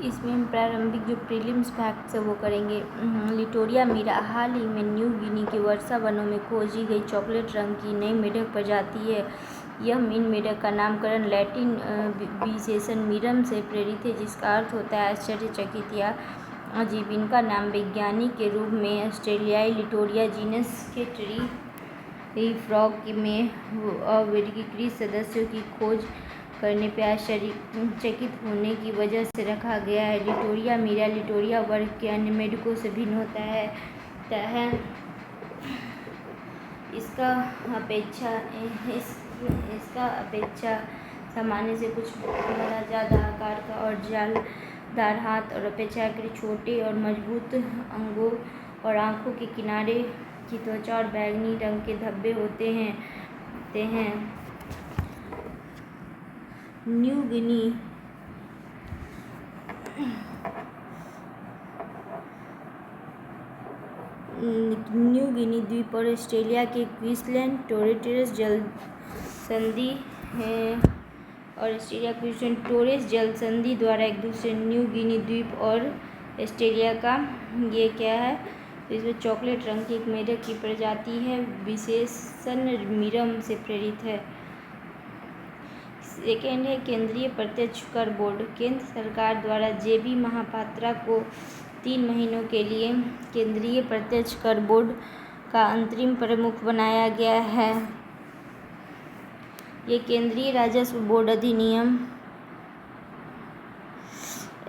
इसमें प्रारंभिक जो प्रीलिम्स फैक्ट्स है वो करेंगे। लिटोरिया मीरा हाल ही में न्यू गिनी के वर्षा वनों में खोजी गई चॉकलेट रंग की नई मेढक प्रजाति है। यह मीन मेढक का नामकरण लैटिन विशेषण मीरम से प्रेरित है, जिसका अर्थ होता है आश्चर्यचकित या अजीब। इनका नाम वैज्ञानिक के रूप में ऑस्ट्रेलियाई लिटोरिया जीनस के ट्री फ्रॉग में अवर्गीकृत सदस्यों की खोज करने पर आश्चर्यचकित होने की वजह से रखा गया है। लिटोरिया मीरा लिटोरिया वर्ग के अन्य मेढकों से भिन्न होता है। इसका अपेक्षा सामान्य से कुछ बड़ा, ज़्यादा आकार का और जालदार हाथ और अपेक्षाकृत छोटे और मजबूत अंगों और आँखों के किनारे की त्वचा और बैंगनी रंग के धब्बे होते हैं। न्यू गिनी द्वीप और ऑस्ट्रेलिया के क्वींसलैंड टोरेस जलसंधि द्वारा एक दूसरे न्यू गिनी द्वीप और ऑस्ट्रेलिया का ये क्या है, तो इसमें चॉकलेट रंग की एक मेढक की प्रजाति है, विशेषण मीरम से प्रेरित है। सेकेंड है केंद्रीय प्रत्यक्ष कर बोर्ड। केंद्र सरकार द्वारा जेबी महापात्रा को 3 महीनों के लिए केंद्रीय प्रत्यक्ष कर बोर्ड का अंतरिम प्रमुख बनाया गया है। ये केंद्रीय राजस्व बोर्ड अधिनियम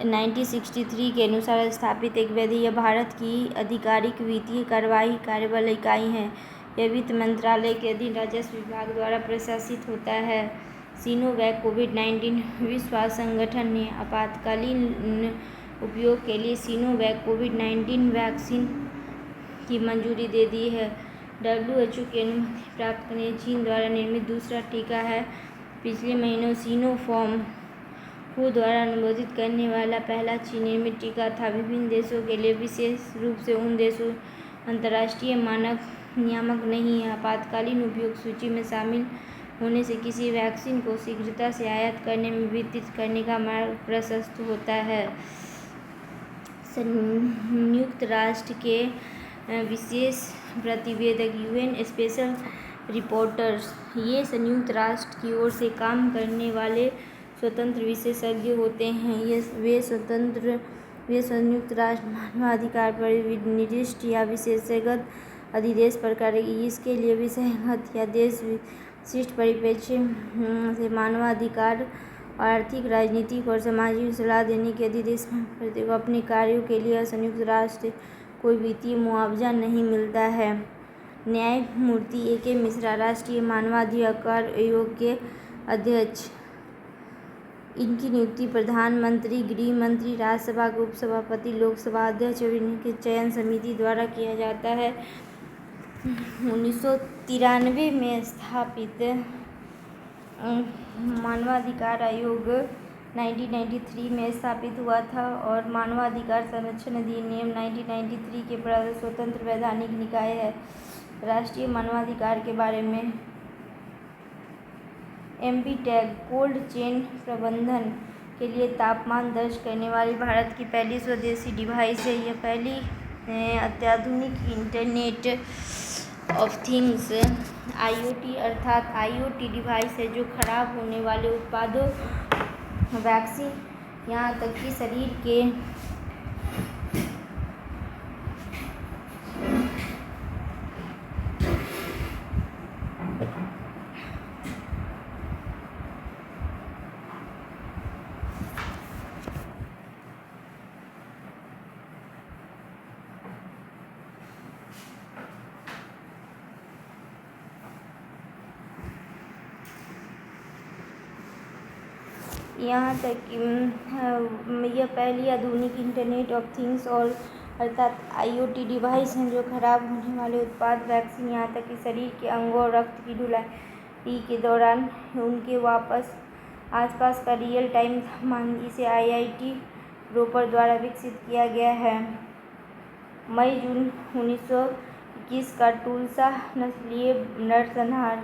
1963 के अनुसार स्थापित एक विधि भारत की आधिकारिक वित्तीय कार्यबल इकाई है। यह वित्त मंत्रालय के अधीन राजस्व विभाग द्वारा प्रशासित होता है। सिनोवैक कोविड-19 विश्व स्वास्थ्य संगठन ने आपातकालीन उपयोग के लिए सिनोवैक कोविड-19 वैक्सीन की मंजूरी दे दी है। WHO की अनुमति प्राप्त करने चीन द्वारा निर्मित दूसरा टीका है। पिछले महीनों सिनोफार्म हू द्वारा अनुमोदित करने वाला पहला चीन निर्मित टीका था। विभिन्न देशों के लिए, विशेष रूप से उन देशों अंतर्राष्ट्रीय मानक नियामक नहीं है, आपातकालीन उपयोग सूची में शामिल होने से किसी वैक्सीन को शीघ्रता से आयात करने में वितरित करने का मार्ग प्रशस्त होता है। संयुक्त राष्ट्र के विशेष प्रतिवेदक UN स्पेशल रिपोर्टर्स, ये संयुक्त राष्ट्र की ओर से काम करने वाले स्वतंत्र विशेषज्ञ होते हैं। वे संयुक्त राष्ट्र मानवाधिकार पर निर्दिष्ट या विशेषज्ञ अधिदेश पर करेगी। इसके लिए विषयगत या देश विशिष्ट परिप्रेक्ष्य से मानवाधिकार और आर्थिक, राजनीतिक और सामाजिक सलाह देने के अधिदेश प्रत्येक अपने कार्यों के लिए संयुक्त राष्ट्र कोई वित्तीय मुआवजा नहीं मिलता है। न्यायमूर्ति AK मिश्रा राष्ट्रीय मानवाधिकार आयोग के अध्यक्ष। इनकी नियुक्ति प्रधानमंत्री, गृह मंत्री, राज्यसभा के उपसभापति, लोकसभा अध्यक्ष और इनके चयन समिति द्वारा किया जाता है। 1993 में स्थापित मानवाधिकार आयोग 1993 में स्थापित हुआ था और मानवाधिकार संरक्षण अधिनियम 1993 के प्रारूप स्वतंत्र वैधानिक निकाय है। राष्ट्रीय मानवाधिकार के बारे में MB टैग कोल्ड चेन प्रबंधन के लिए तापमान दर्ज करने वाली भारत की पहली स्वदेशी डिवाइस है। यह पहली अत्याधुनिक इंटरनेट ऑफ थिंग्स IoT अर्थात IoT डिवाइस है जो खराब होने वाले उत्पादों, वैक्सीन, यहाँ तक कि शरीर के यहाँ तक कि यह पहली आधुनिक इंटरनेट ऑफ थिंग्स और अर्थात IoT डिवाइस हैं जो खराब होने वाले उत्पाद, वैक्सीन, यहाँ तक कि शरीर के अंगों और रक्त की ढुलाई के दौरान उनके आसपास का रियल टाइम तापमान। इसे IIT रोपर द्वारा विकसित किया गया है। मई-जून 1921 का टूलसा नस्लीय नरसंहार।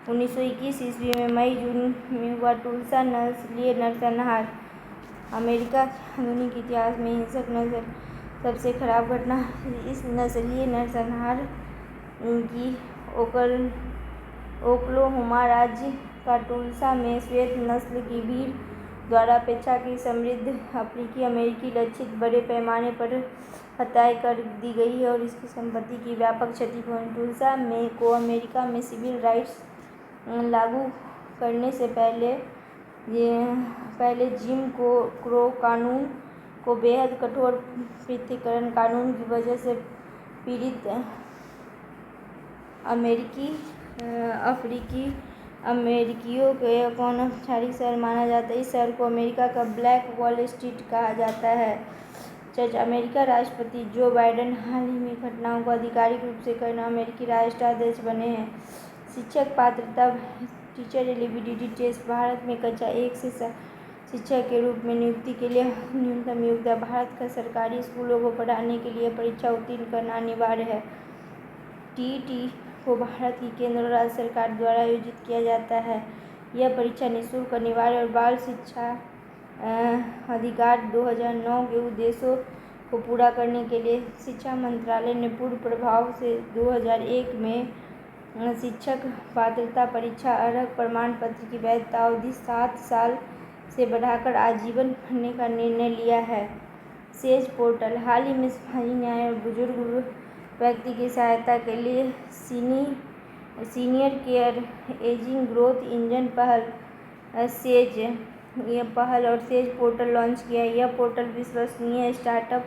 1921 ईस्वी में मई-जून में हुआ टूलसा नस्लीय नरसंहार अमेरिका के आधुनिक इतिहास में हिंसक नस्ल सबसे खराब घटना इस नस्लीय नरसंहार की ओक्लाहोमा राज्य का टुल्सा में श्वेत नस्ल की भीड़ द्वारा अपेक्षाकृत समृद्ध अफ्रीकी अमेरिकी लक्षित बड़े पैमाने पर हत्याएं कर दी गई है और इसकी संपत्ति की व्यापक क्षति पहुंची। टुल्सा में को अमेरिका में सिविल राइट्स लागू करने से पहले जिम क्रो कानून को बेहद कठोर पृथक्करण कानून की वजह से पीड़ित अफ्रीकी अमेरिकियों के अनौपचारिक शहर माना जाता है। इस शहर को अमेरिका का ब्लैक वॉल स्ट्रीट कहा जाता है। चर्च अमेरिका राष्ट्रपति जो बाइडेन हाल ही में घटनाओं को आधिकारिक रूप से करना अमेरिकी राष्ट्राध्यक्ष बने हैं। शिक्षक पात्रता टीचर एलिजिबिलिटी टेस्ट भारत में कक्षा 1 से शिक्षक के रूप में नियुक्ति के लिए न्यूनतम योग्यता भारत का सरकारी स्कूलों को पढ़ाने के लिए परीक्षा उत्तीर्ण करना अनिवार्य है। टीईटी को भारत की केंद्र और राज्य सरकार द्वारा आयोजित किया जाता है। यह परीक्षा निःशुल्क अनिवार्य और बाल शिक्षा अधिकार 2009 के उद्देश्यों को पूरा करने के लिए शिक्षा मंत्रालय ने पूर्ण प्रभाव से 2001 में शिक्षक पात्रता परीक्षा अर्हता प्रमाण पत्र की वैधता अवधि 7 साल से बढ़ाकर आजीवन करने का निर्णय लिया है। सेज पोर्टल हाल ही में सामाजिक न्याय और बुजुर्ग व्यक्ति की सहायता के लिए senior care ageing growth engine पहल और सेज पोर्टल लॉन्च किया है। यह पोर्टल विश्वसनीय स्टार्टअप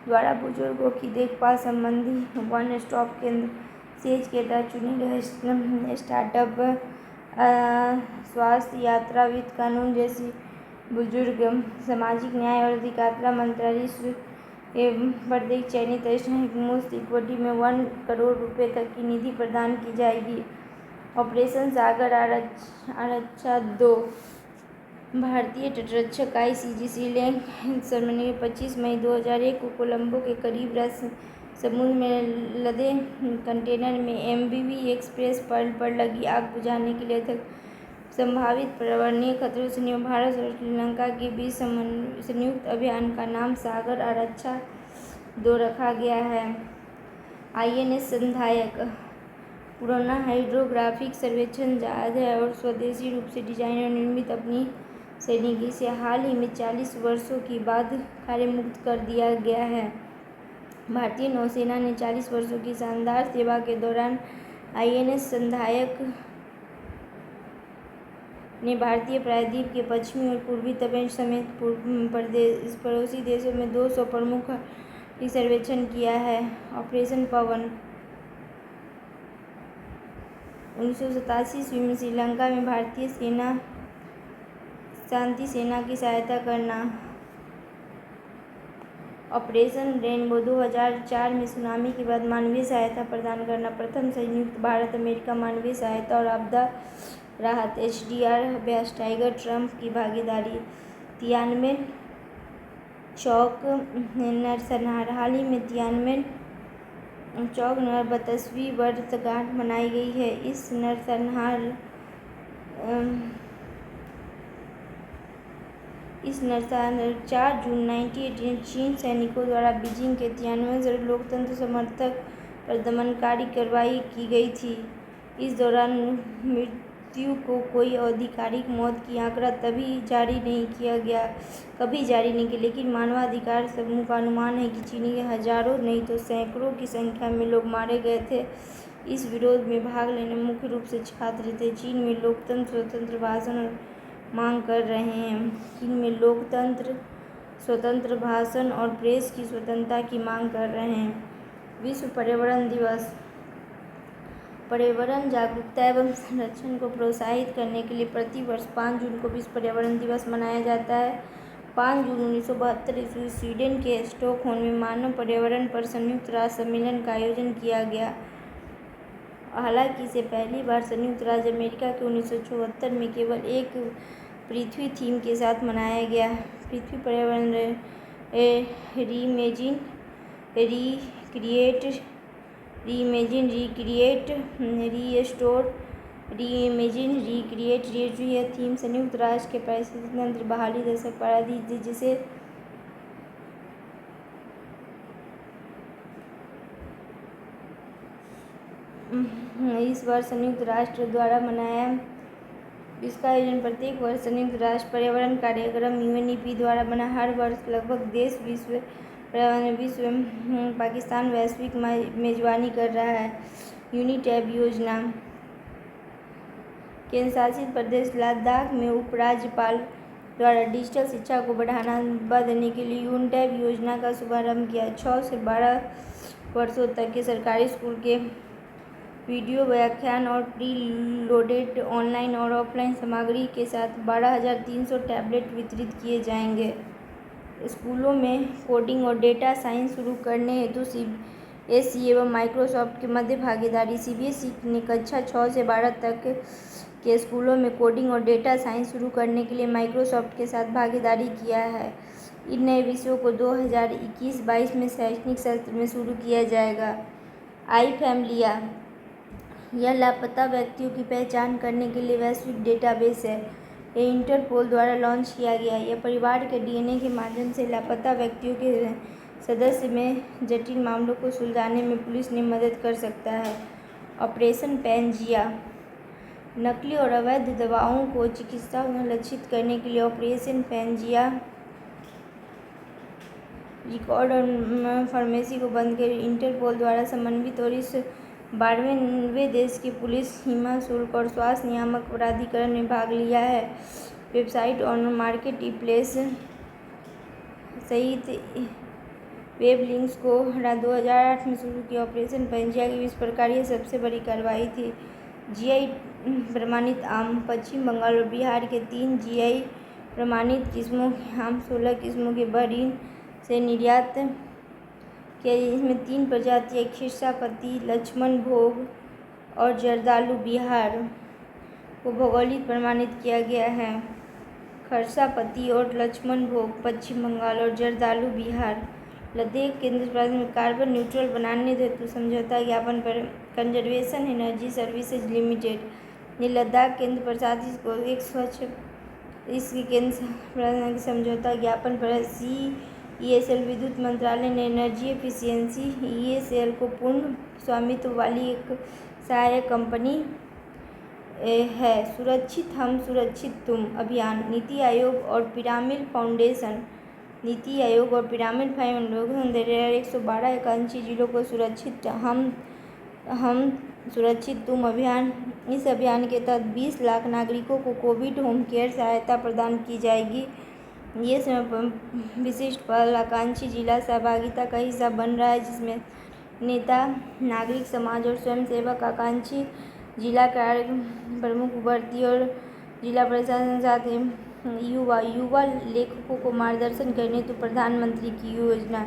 द्वारा बुजुर्गों की देखभाल संबंधी वन स्टॉप केंद्र सेज के तहत चुने गए स्टार्टअप स्वास्थ्य यात्रा वित्त कानून जैसी बुजुर्ग सामाजिक न्याय और अधिकारिता मंत्रालय के प्रत्येक चयनित संस्थान की मुफ्त इक्विटी में 1 करोड़ रुपए तक की निधि प्रदान की जाएगी। ऑपरेशन सागर आरक्षा 2 भारतीय तटरक्षक आईसीजी लैंक सर्मन ने 25 मई 2001 को कोलंबो के करीब समुद्र में लदे कंटेनर में एमवी एक्सप्रेस पर्ल पर लगी आग बुझाने के लिए संभावित पर्यावरणीय खतरों से निपटने भारत और श्रीलंका के बीच संयुक्त अभियान का नाम सागर आरक्षा 2 रखा गया है। आईएनएस संधायक पुराना हाइड्रोग्राफिक सर्वेक्षण जहाज है और स्वदेशी रूप से डिजाइन और निर्मित अपनी सैनिक से हाल ही में 40 वर्षों के बाद कार्यमुक्त कर दिया गया है। भारतीय नौसेना ने 40 वर्षों की शानदार सेवा के दौरान आईएनएस संधायक ने भारतीय प्रायद्वीप के पश्चिमी और पूर्वी तट समेत पड़ोसी देशों में 200 प्रमुख सर्वेक्षण किया है। ऑपरेशन पवन 1987 ईस्वी में श्रीलंका में भारतीय शांति सेना की सहायता करना। ऑपरेशन रेनबो 2004 में सुनामी के बाद मानवीय सहायता प्रदान करना। प्रथम संयुक्त भारत अमेरिका मानवीय सहायता और आपदा राहत HDR अभ्यास टाइगर ट्रंप की भागीदारी। तियानमेन चौक नरसंहार हाल ही में तियानमेन चौक 32वीं वर्षगांठ मनाई गई है। इस नरसंहार 4 जून 1918 चीन सैनिकों द्वारा बीजिंग के तियानमेन लोकतंत्र समर्थक पर दमनकारी कार्रवाई की गई थी। इस दौरान मृत्यु को कोई आधिकारिक मौत की आंकड़ा कभी जारी नहीं किया, लेकिन मानवाधिकार समूह का अनुमान है कि चीनी के हजारों नहीं तो सैकड़ों की संख्या में लोग मारे गए थे। इस विरोध में भाग लेने मुख्य रूप से छात्र थे। चीन में लोकतंत्र स्वतंत्र भाषण और मांग कर रहे हैं। चीन में लोकतंत्र स्वतंत्र भाषण और प्रेस की स्वतंत्रता की मांग कर रहे हैं। विश्व पर्यावरण दिवस पर्यावरण जागरूकता एवं संरक्षण को प्रोत्साहित करने के लिए प्रति वर्ष 5 जून को विश्व पर्यावरण दिवस मनाया जाता है। 5 जून 1972 ईस्वी स्वीडन के स्टॉकहोल्म में मानव पर्यावरण पर संयुक्त राष्ट्र सम्मेलन का आयोजन किया गया। हालांकि इसे पहली बार संयुक्त राज्य अमेरिका के 1974 में केवल एक पृथ्वी थीम के साथ मनाया गया। पृथ्वी पर्यावरण reimagine, recreate, restore reimagine recreate ये थीम संयुक्त राष्ट्र के पारिस्थितिकी तंत्र बहाली दशक पारित जिसे इस वर्ष संयुक्त राष्ट्र द्वारा मनाया। इसका आयोजन प्रत्येक वर्ष संयुक्त राष्ट्र पर्यावरण कार्यक्रम UNEP द्वारा बना। हर वर्ष लगभग देश विश्व पाकिस्तान वैश्विक मेजबानी कर रहा है। यूनिटैब योजना केंद्र शासित प्रदेश लद्दाख में उपराज्यपाल द्वारा डिजिटल शिक्षा को बढ़ावा देने के लिए यूनिटैब योजना का शुभारंभ किया। 6 से 12 वर्षों तक के सरकारी स्कूल के वीडियो व्याख्यान और प्री लोडेड ऑनलाइन और ऑफलाइन सामग्री के साथ 12,300 टैबलेट वितरित किए जाएंगे। स्कूलों में कोडिंग और डेटा साइंस शुरू करने हेतु CBSE एवं माइक्रोसॉफ्ट के मध्य भागीदारी। CBSE ने कक्षा 6 से 12 तक के स्कूलों में कोडिंग और डेटा साइंस शुरू करने के लिए माइक्रोसॉफ्ट के साथ भागीदारी किया है। इन नए विषयों को 2021-22 में शैक्षणिक सत्र में शुरू किया जाएगा। आई फैमिलिया यह लापता व्यक्तियों की पहचान करने के लिए वैश्विक डेटाबेस है। यह इंटरपोल द्वारा लॉन्च किया गया। यह परिवार के DNA के माध्यम से लापता व्यक्तियों के सदस्य में जटिल मामलों को सुलझाने में पुलिस ने मदद कर सकता है। ऑपरेशन पैंजिया नकली और अवैध दवाओं को चिकित्सा में लक्षित करने के लिए ऑपरेशन पैंजिया रिकॉर्ड और फार्मेसी को बंद कर इंटरपोल द्वारा समन्वित और इस 12वें देश की पुलिस, सीमा शुल्क और स्वास्थ्य नियामक प्राधिकरण ने भाग लिया है। वेबसाइट और मार्केट प्लेस सहित वेब लिंक्स को 2008 में शुरू किया। ऑपरेशन पैंजिया की इस प्रकार यह सबसे बड़ी कार्रवाई थी। GI प्रमाणित आम पश्चिम बंगाल और बिहार के 3 GI प्रमाणित किस्मों के आम 16 किस्मों के बहरीन से निर्यात किया। इसमें 3 प्रजातियां खिरसापति, लक्ष्मण भोग और जर्दालू बिहार को भौगोलिक प्रमाणित किया गया है। खरसापति और लक्ष्मण भोग पश्चिम बंगाल और जर्दालू बिहार लद्दाख केंद्र शासित में कार्बन न्यूट्रल बनाने हेतु समझौता ज्ञापन पर कंजर्वेशन एनर्जी सर्विसेज लिमिटेड ने लद्दाख केंद्र प्रशासित को एक स्वच्छ इसके केंद्र समझौता ज्ञापन पर CESL विद्युत मंत्रालय ने एनर्जी एफिशिएंसी ESL को पूर्ण स्वामित्व वाली एक सहायक कंपनी है। सुरक्षित हम सुरक्षित तुम अभियान नीति आयोग और पिरामिड फाउंडेशन नीति आयोग और पिरामिड फाउंडेशन 112 आकांक्षी जिलों को सुरक्षित हम सुरक्षित तुम अभियान। इस अभियान के तहत 20 लाख नागरिकों को कोविड होम केयर सहायता प्रदान की जाएगी। ये विशिष्ट पहल आकांक्षी जिला सहभागिता का हिस्सा बन रहा है, जिसमें नेता, नागरिक समाज और स्वयंसेवक आकांक्षी जिला कार्य प्रमुख, भर्ती और जिला प्रशासन साथ युवा लेखकों को मार्गदर्शन करने हेतु प्रधानमंत्री की योजना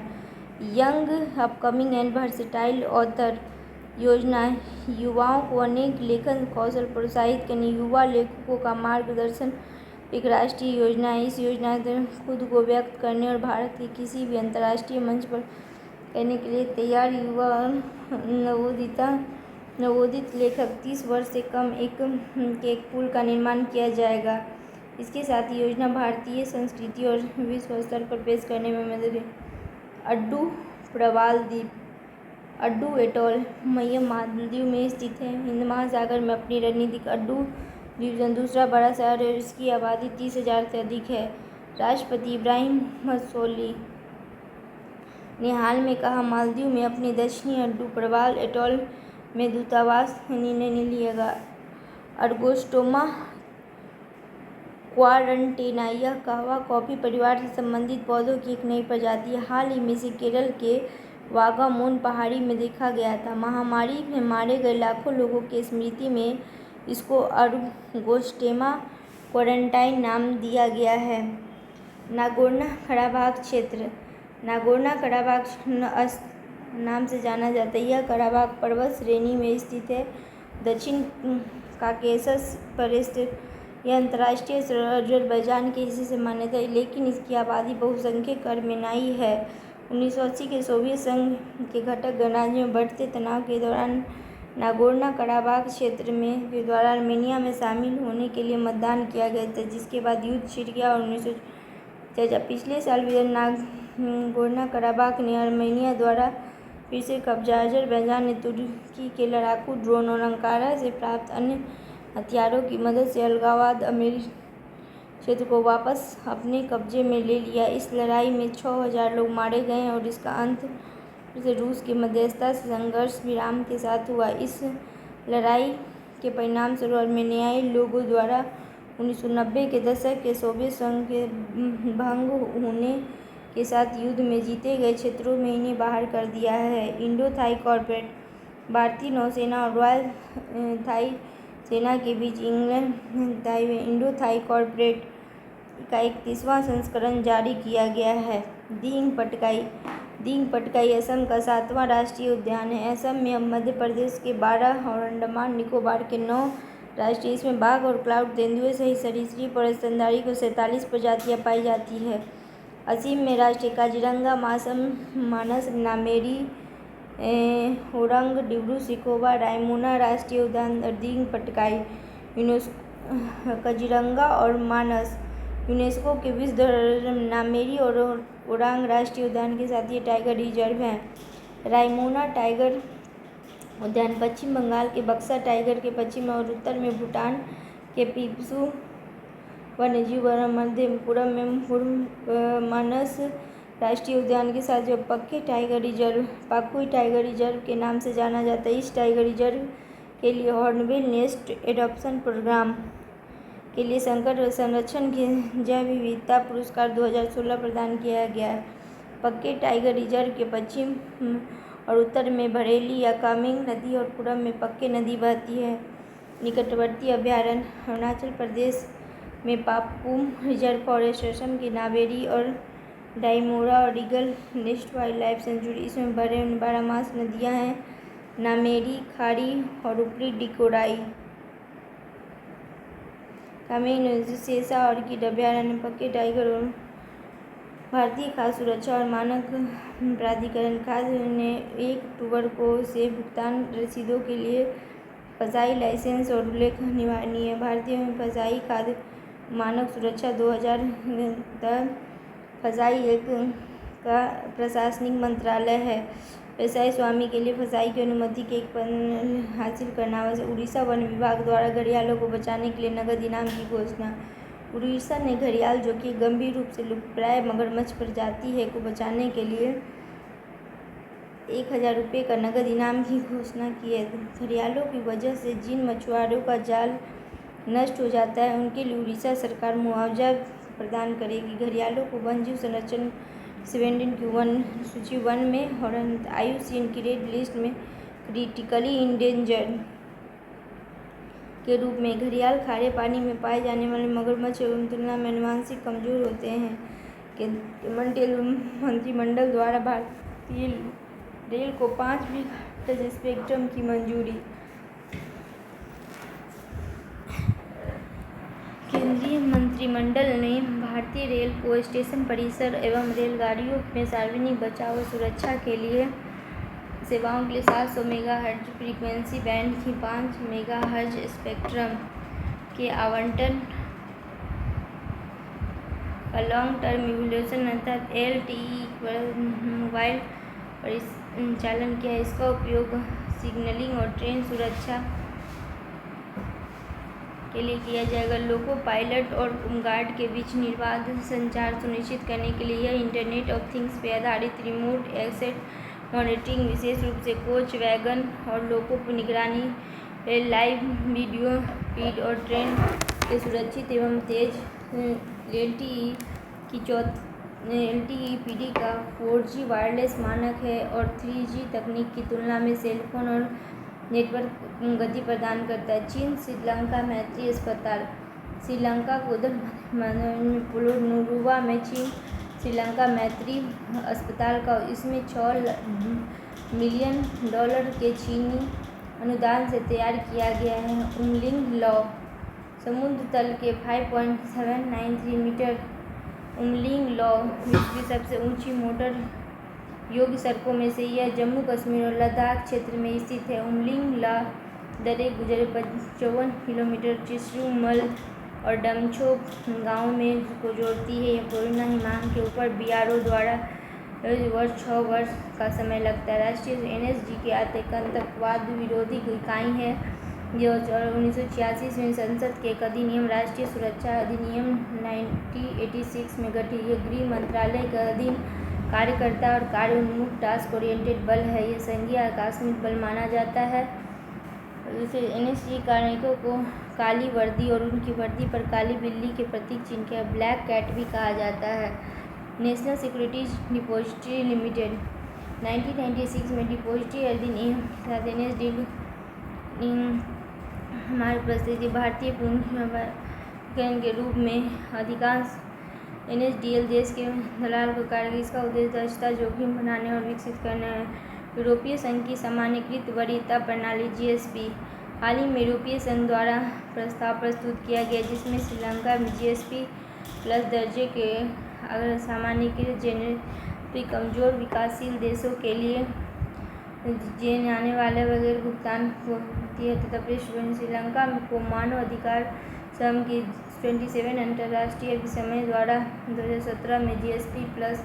young upcoming and versatile author योजना युवाओं को अनेक लेखन कौशल प्रोत्साहित करने युवा लेखकों का मार्गदर्शन एक राष्ट्रीय योजना है। इस योजना के तहत खुद को व्यक्त करने और भारत के किसी भी अंतर्राष्ट्रीय मंच पर कहने के लिए तैयार युवा नवोदित लेखक 30 वर्ष से कम एक पूल का निर्माण किया जाएगा। इसके साथ ही योजना भारतीय संस्कृति और विश्व स्तर पर पेश करने में मदद है। अड्डू प्रवाल द्वीप अड्डू एटॉल मालदीव में स्थित है। हिंद महासागर में अपनी रणनीतिक अड्डू द्वीप दूसरा बड़ा शहर है और इसकी आबादी 30,000 से अधिक है। राष्ट्रपति इब्राहिम सोली ने हाल में कहा, मालदीव में अपने दक्षिणी अड्डू प्रवाल एटॉल में दूतावास निर्णय लिएगा। अर्गोस्टोमा क्वारंटेना यह कहवा कॉफी परिवार से संबंधित पौधों की एक नई प्रजाति है। हाल ही में से केरल के वागामोन पहाड़ी में देखा गया था। महामारी में मारे गए लाखों लोगों की स्मृति में इसको अर्गोस्टोमा क्वारंटाइन नाम दिया गया है। नागोर्नो कराबाख क्षेत्र नागोर्नो कराबाख नाम से जाना जाता है। यह कराबाख पर्वत श्रेणी में स्थित है, दक्षिण काकेशस पर स्थित। यह अंतर्राष्ट्रीय अजरबैजान के हिस्से से मान्यता है, लेकिन इसकी आबादी बहुसंख्यक अर्मेनाई है। 1980 के सोवियत संघ के घटक गणराज्यों में बढ़ते तनाव के दौरान नागोर्नो कराबाख क्षेत्र में के द्वारा आर्मेनिया में शामिल होने के लिए मतदान किया गया था, जिसके बाद युद्ध छिड़ गया और 1954 पिछले साल नागोर्नो कराबाख ने आर्मेनिया द्वारा फिर से कब्जा। अजरबैजान ने तुर्की के लड़ाकू ड्रोन और अंकारा से प्राप्त अन्य हथियारों की मदद से अलगाववाद आर्मेनी क्षेत्र को वापस अपने कब्जे में ले लिया। इस लड़ाई में 6000 लोग मारे गए और इसका अंत से रूस की मध्यस्थता से संघर्ष विराम के साथ हुआ। इस लड़ाई के परिणामस्वरूप आर्मेनियाई लोगों द्वारा 1990 के दशक के सोवियत संघ के भंग होने के साथ युद्ध में जीते गए क्षेत्रों में इन्हें बाहर कर दिया है। इंडो-थाई कॉर्पोरेट भारतीय नौसेना और रॉयल थाई सेना के बीच इंग्लैंड थाई में इंडो-थाई कॉर्पोरेट का 31वां संस्करण जारी किया गया है। दींग पटकाई असम का 7वां राष्ट्रीय उद्यान है। असम में मध्य प्रदेश के 12 और अंडमान निकोबार के 9 राष्ट्रीय इसमें बाघ और क्लाउड तेंदुए सहित सरीसृप और स्तनधारी को 47 प्रजातियां पाई जाती है। असम में राष्ट्रीय काजीरंगा मानस नामेरी होरंग डिब्रू सैखोवा रायमोना राष्ट्रीय उद्यान और दींग पटकाई काजीरंगा और मानस यूनेस्को के विश्व धरोहर नामेरी और ओरांग राष्ट्रीय उद्यान के साथ ये टाइगर रिजर्व हैं। रायमोना टाइगर उद्यान पश्चिम बंगाल के बक्सा टाइगर के पश्चिम और उत्तर में भूटान के पिपसू वन्यजीव मध्य पूर्व में मानस राष्ट्रीय उद्यान के साथ जो पक्के टाइगर रिजर्व पाकुई टाइगर रिजर्व के नाम से जाना जाता है। इस टाइगर रिजर्व के लिए हॉर्नबिल नेस्ट एडॉप्शन प्रोग्राम के लिए संकट और संरक्षण के जैव विविधता पुरस्कार 2016 प्रदान किया गया है। पक्के टाइगर रिजर्व के पश्चिम और उत्तर में बरेली या कामेंग नदी और पूर्व में पक्के नदी बहती है। निकटवर्ती अभयारण्य अरुणाचल प्रदेश में पापुम रिजर्व फॉरेस्ट असम की नामेरी और डाइमोरा और eagle nest wild life sanctuary. इसमें 12 नदियां हैं, नामेरी, खाड़ी और ऊपरी डिकोराई। कामेंग सेसा ऑर्किड अभयारण्य पक्के टाइगर और भारतीय खाद्य सुरक्षा और मानक प्राधिकरण खाद्य ने 1 अक्टूबर को से भुगतान रसीदों के लिए फसाई लाइसेंस और उल्लेख अनिवार्य है। भारतीय में फसाई खाद्य मानक सुरक्षा 2000 तहत फसाई एक का प्रशासनिक मंत्रालय है। व्यवसाय स्वामी के लिए फसाई की अनुमति के एक पत्र हासिल करना आवश्यक। उड़ीसा वन विभाग द्वारा घड़ियालों को बचाने के लिए नगद इनाम की घोषणा। उड़ीसा ने घड़ियाल, जो कि गंभीर रूप से लुप्तप्राय मगरमच्छ प्रजाति है, को बचाने के लिए 1000 रुपये का नगद इनाम की घोषणा की है। घड़ियालों की वजह से जिन मछुआरों का जाल नष्ट हो जाता है, उनके लिए उड़ीसा सरकार मुआवजा प्रदान करेगी। घड़ियालों को वन्यजीव संरक्षण 17 की सूची 1 में और IUCN की रेड लिस्ट में क्रिटिकली इंडेंजर्ड के रूप में। घड़ियाल खारे पानी में पाए जाने वाले मगरमच्छ एवं तुलना में आनुवंशिक कमजोर होते हैं। मंत्रिमंडल द्वारा भारतीय रेल को 5 गीगाहर्ट्ज स्पेक्ट्रम की मंजूरी। केंद्रीय मंत्रिमंडल ने भारतीय रेल को स्टेशन परिसर एवं रेलगाड़ियों में सार्वजनिक बचाव और सुरक्षा के लिए सेवाओं के लिए 700 मेगाहर्ट्ज फ्रीक्वेंसी बैंड की 5 मेगाहर्ट्ज स्पेक्ट्रम के आवंटन का लॉन्ग टर्म इवोल्यूशन अर्थात LTE मोबाइल परिचालन किया। इसका उपयोग सिग्नलिंग और ट्रेन सुरक्षा के लिए किया जाएगा। लोको पायलट और गार्ड के बीच निर्बाध संचार सुनिश्चित करने के लिए यह इंटरनेट ऑफ थिंग्स पर आधारित रिमोट एसेट मॉनिटरिंग, विशेष रूप से कोच, वैगन और लोको की निगरानी, लाइव वीडियो फीड और ट्रेन के सुरक्षित एवं तेज LTE-PD का 4G वायरलेस मानक है और 3G तकनीक की तुलना में सेलफोन और नेटवर्क गति प्रदान करता है। चीन श्रीलंका मैत्री अस्पताल। श्रीलंका को उधर पोलोनुरुवा में चीन श्रीलंका मैत्री अस्पताल का इसमें $6 मिलियन के चीनी अनुदान से तैयार किया गया है। उमलिंग लॉ समुद्र तल के 5.793 मीटर उमलिंग लॉ विश्व की सबसे ऊंची मोटर योग्य सड़कों में से यह जम्मू कश्मीर और लद्दाख क्षेत्र में स्थित है। उमलिंग ला दरे गुजरे 54 किलोमीटर चिसरुमल और डमछोक गाँव में को जोड़ती है। यह कोरोना हिमांक के ऊपर बीआरओ द्वारा वर्ष 6 वर्ष का समय लगता है। राष्ट्रीय एनएसजी की आतंकवाद विरोधी इकाई है जो 1986 में संसद के एक अधिनियम राष्ट्रीय सुरक्षा अधिनियम 1986 में गठित यह गृह मंत्रालय के अधीन कार्य करता और कार्य उन्मुख टास्क ओरिएंटेड बल है। यह संघीय आकस्मिक बल माना जाता है। जैसे एनएसजी कार्मिकों को काली वर्दी और उनकी वर्दी पर काली बिल्ली के प्रतीक चिन्ह के ब्लैक कैट भी कहा जाता है। नेशनल सिक्योरिटीज डिपॉजिटरी लिमिटेड 1996 में डिपॉजिटरी अधिनियम के साथ एनएसडी हमारे प्रसिद्ध भारतीय पूंजीकरण के रूप में अधिकांश एनएसडीएल देश के दलाल को कार्य इसका उद्देश्य दक्षता जोखिम बनाने और विकसित करना है। यूरोपीय संघ की सामान्यीकृत वरीयता प्रणाली जीएसपी हाल ही में यूरोपीय संघ द्वारा प्रस्ताव प्रस्तुत किया गया जिसमें श्रीलंका में जीएसपी प्लस दर्जे के अगर सामान्यीकृत जेनेरिक कमजोर विकासशील देशों के लिए आने वाले वगैरह भुगतान होती है तथा श्रीलंका को मानव अधिकार संघ की 27 अंतर्राष्ट्रीय समय द्वारा 2017 में जीएसपी प्लस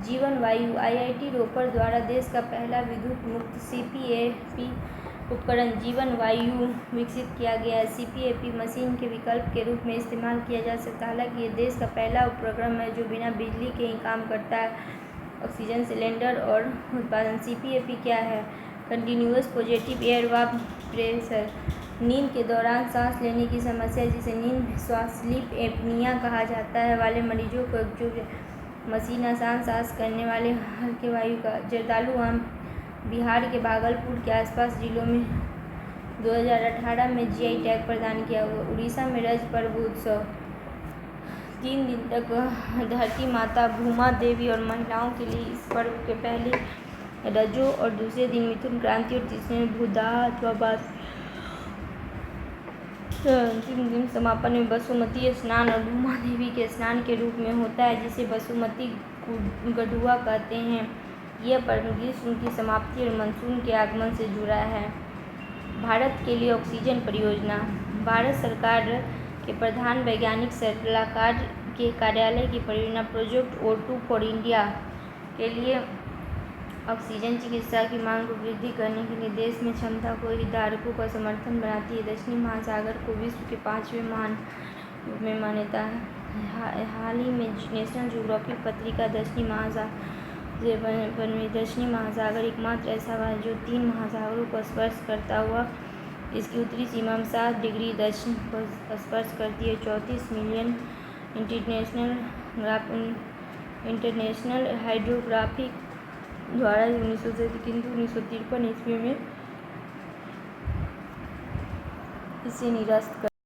जीवन वायु आईआईटी रोपड़ द्वारा देश का पहला विद्युत मुक्त सीपीएपी उपकरण जीवन वायु विकसित किया गया है। सीपीएपी मशीन के विकल्प के रूप में इस्तेमाल किया जा सकता है। हालांकि यह देश का पहला उपकरण है जो बिना बिजली के ही काम करता है। ऑक्सीजन सिलेंडर और उत्पादन। सीपीएपी क्या है? Continuous positive air warp pressure. नींद के दौरान सांस लेने की समस्या जिसे नींद श्वास स्लीप एपनिया कहा जाता है वाले मरीजों को जो मशीन आसान सांस करने वाले हल्के वायु का जर्दालू आम बिहार के भागलपुर के आसपास जिलों में 2018 में जीआई टैग प्रदान किया हुआ। उड़ीसा में रज पर्व उत्सव 3 दिन तक धरती माता भूमा देवी और महिलाओं के लिए इस पर्व के पहले रजो और दूसरे दिन मिथुन क्रांति और तीसरे भूदाह अथवा बास अंतिम दिन समापन में बसुमती स्नान और भूमा देवी के स्नान के रूप में होता है जिसे बसुमती गढ़ुआ कहते हैं। यह पर्व ग्रीष्म की समाप्ति और मानसून के आगमन से जुड़ा है। भारत के लिए ऑक्सीजन परियोजना। भारत सरकार के प्रधान वैज्ञानिक सलाहकार के कार्यालय की परियोजना प्रोजेक्ट O2 फॉर इंडिया के लिए ऑक्सीजन चिकित्सा की मांग को वृद्धि करने के लिए देश में क्षमता को हितधारकों का समर्थन बनाती है। दक्षिणी महासागर को विश्व के 5वें महान रूप में मान्यता है। हाल ही में नेशनल ज्योग्राफिक पत्रिका दक्षिणी महासागर एकमात्र ऐसा है जो 3 महासागरों को स्पर्श करता हुआ इसकी उत्तरी सीमा में 7 डिग्री दक्षिण को स्पर्श करती है। 34 मिलियन इंटरनेशनल हाइड्रोग्राफिक द्वारा 1953 ईस्वी में इसे निरस्त कर